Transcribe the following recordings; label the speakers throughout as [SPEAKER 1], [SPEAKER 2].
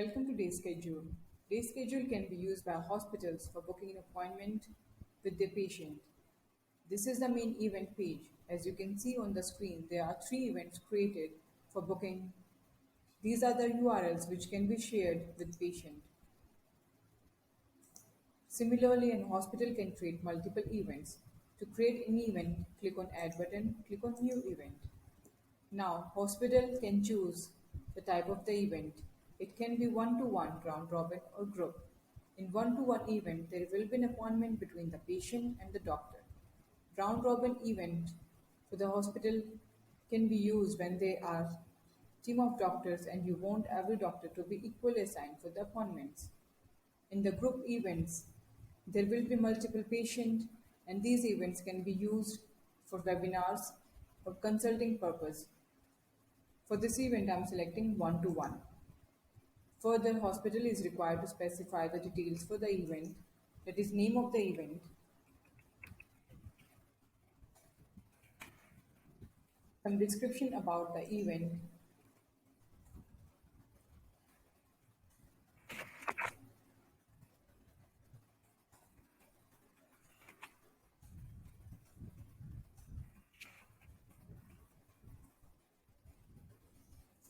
[SPEAKER 1] Welcome to Day Schedule. Day Schedule can be used by hospitals for booking an appointment with their patient. This is the main event page. As you can see on the screen, there are three events created for booking. These are the URLs which can be shared with patient. Similarly, an hospital can create multiple events. To create an event, click on Add button, click on New Event. Now, hospital can choose the type of the event. It can be one-to-one, round robin, or group. In one-to-one event, there will be an appointment between the patient and the doctor. Round robin event for the hospital can be used when there are team of doctors and you want every doctor to be equally assigned for the appointments. In the group events, there will be multiple patients and these events can be used for webinars or consulting purpose. For this event, I am selecting one-to-one. Further, hospital is required to specify the details for the event, that is name of the event, some description about the event.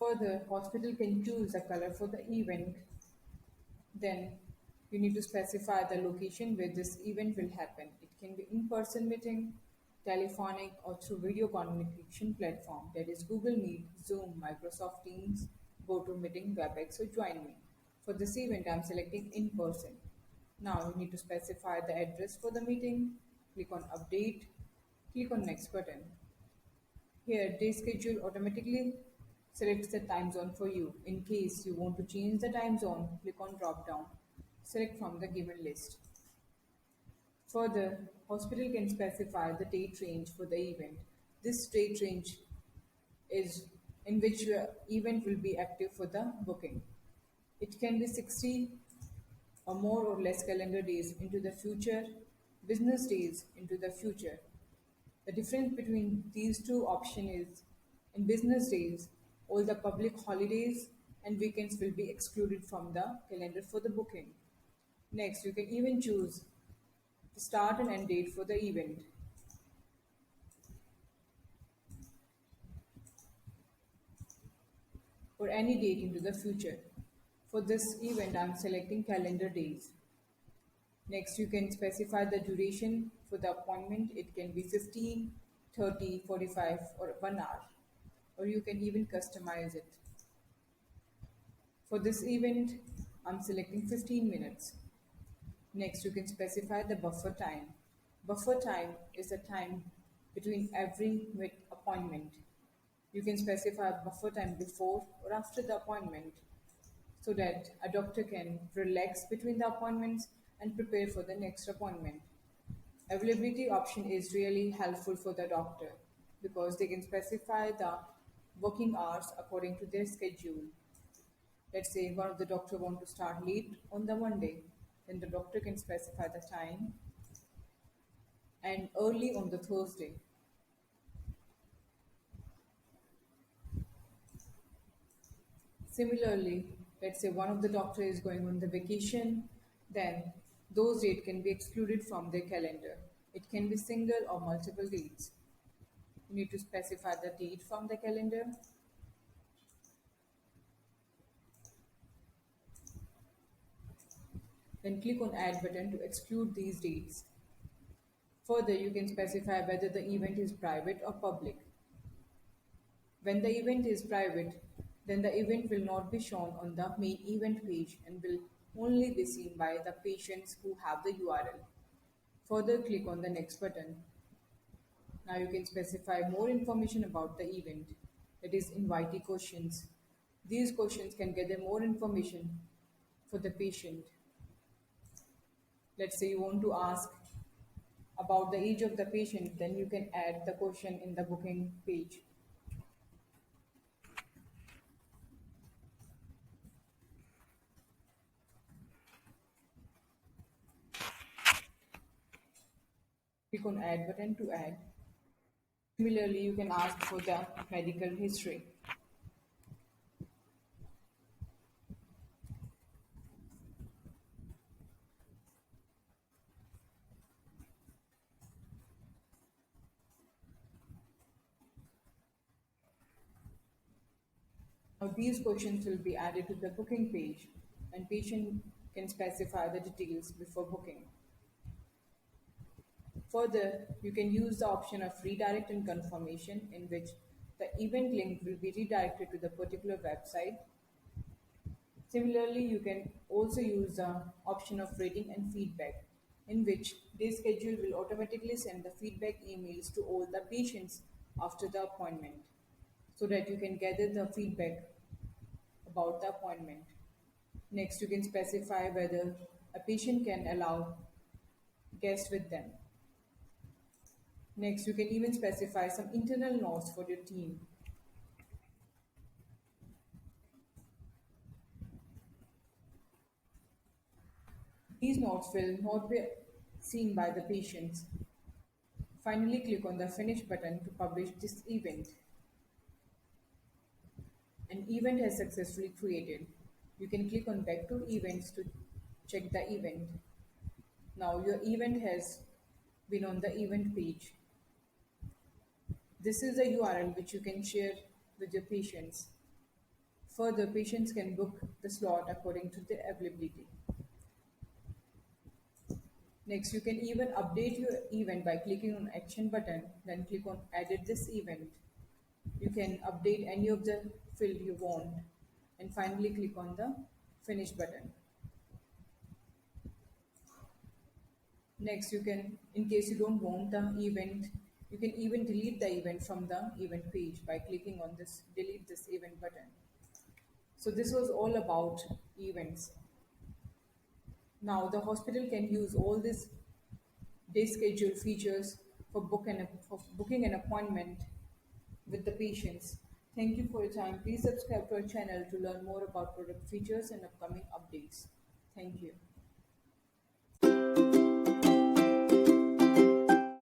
[SPEAKER 1] Further, hospital can choose a color for the event. Then you need to specify the location where this event will happen. It can be in-person meeting, telephonic, or through video communication platform, that is Google Meet, Zoom, Microsoft Teams, GoToMeeting, WebEx, or JoinMe. For this event, I'm selecting in-person. Now you need to specify the address for the meeting. Click on Update. Click on Next button. Here, day schedule automatically selects the time zone for you. In case you want to change the time zone, click on drop down. Select from the given list. Further, hospital can specify the date range for the event. This date range is in which your event will be active for the booking. It can be 60 or more or less calendar days into the future, business days into the future. The difference between these two options is in business days, all the public holidays and weekends will be excluded from the calendar for the booking. Next, you can even choose the start and end date for the event or any date into the future. For this event, I'm selecting calendar days. Next, you can specify the duration for the appointment. It can be 15, 30, 45, or 1 hour, or you can even customize it. For this event, I'm selecting 15 minutes. Next, you can specify the buffer time. Buffer time is the time between every appointment. You can specify buffer time before or after the appointment so that a doctor can relax between the appointments and prepare for the next appointment. Availability option is really helpful for the doctor because they can specify the working hours according to their schedule. Let's say one of the doctor want to start late on the Monday, then the doctor can specify the time and early on the Thursday. Similarly, let's say one of the doctor is going on the vacation, then those dates can be excluded from their calendar. It can be single or multiple dates. You need to specify the date from the calendar. Then click on Add button to exclude these dates. Further, you can specify whether the event is private or public. When the event is private, then the event will not be shown on the main event page and will only be seen by the patients who have the URL. Further, click on the Next button. Now you can specify more information about the event, that is invitee questions. These questions can gather more information for the patient. Let's say you want to ask about the age of the patient, then you can add the question in the booking page. Click on Add button to add. Similarly, you can ask for the medical history. Now these questions will be added to the booking page and patient can specify the details before booking. Further, you can use the option of redirect and confirmation in which the event link will be redirected to the particular website. Similarly, you can also use the option of rating and feedback in which day schedule will automatically send the feedback emails to all the patients after the appointment so that you can gather the feedback about the appointment. Next, you can specify whether a patient can allow guests with them. Next, you can even specify some internal notes for your team. These notes will not be seen by the patients. Finally, click on the Finish button to publish this event. An event has successfully created. You can click on Back to Events to check the event. Now your event has been on the event page. This is the URL which you can share with your patients. Further, patients can book the slot according to their availability. Next, you can even update your event by clicking on Action button, then click on Edit this event. You can update any of the field you want, and finally click on the Finish button. Next, you can, in case you don't want the event, you can even delete the event from the event page by clicking on this Delete this event button. So this was all about events. Now the hospital can use all these day schedule features for booking an appointment with the patients. Thank you for your time. Please subscribe to our channel to learn more about product features and upcoming updates. Thank you.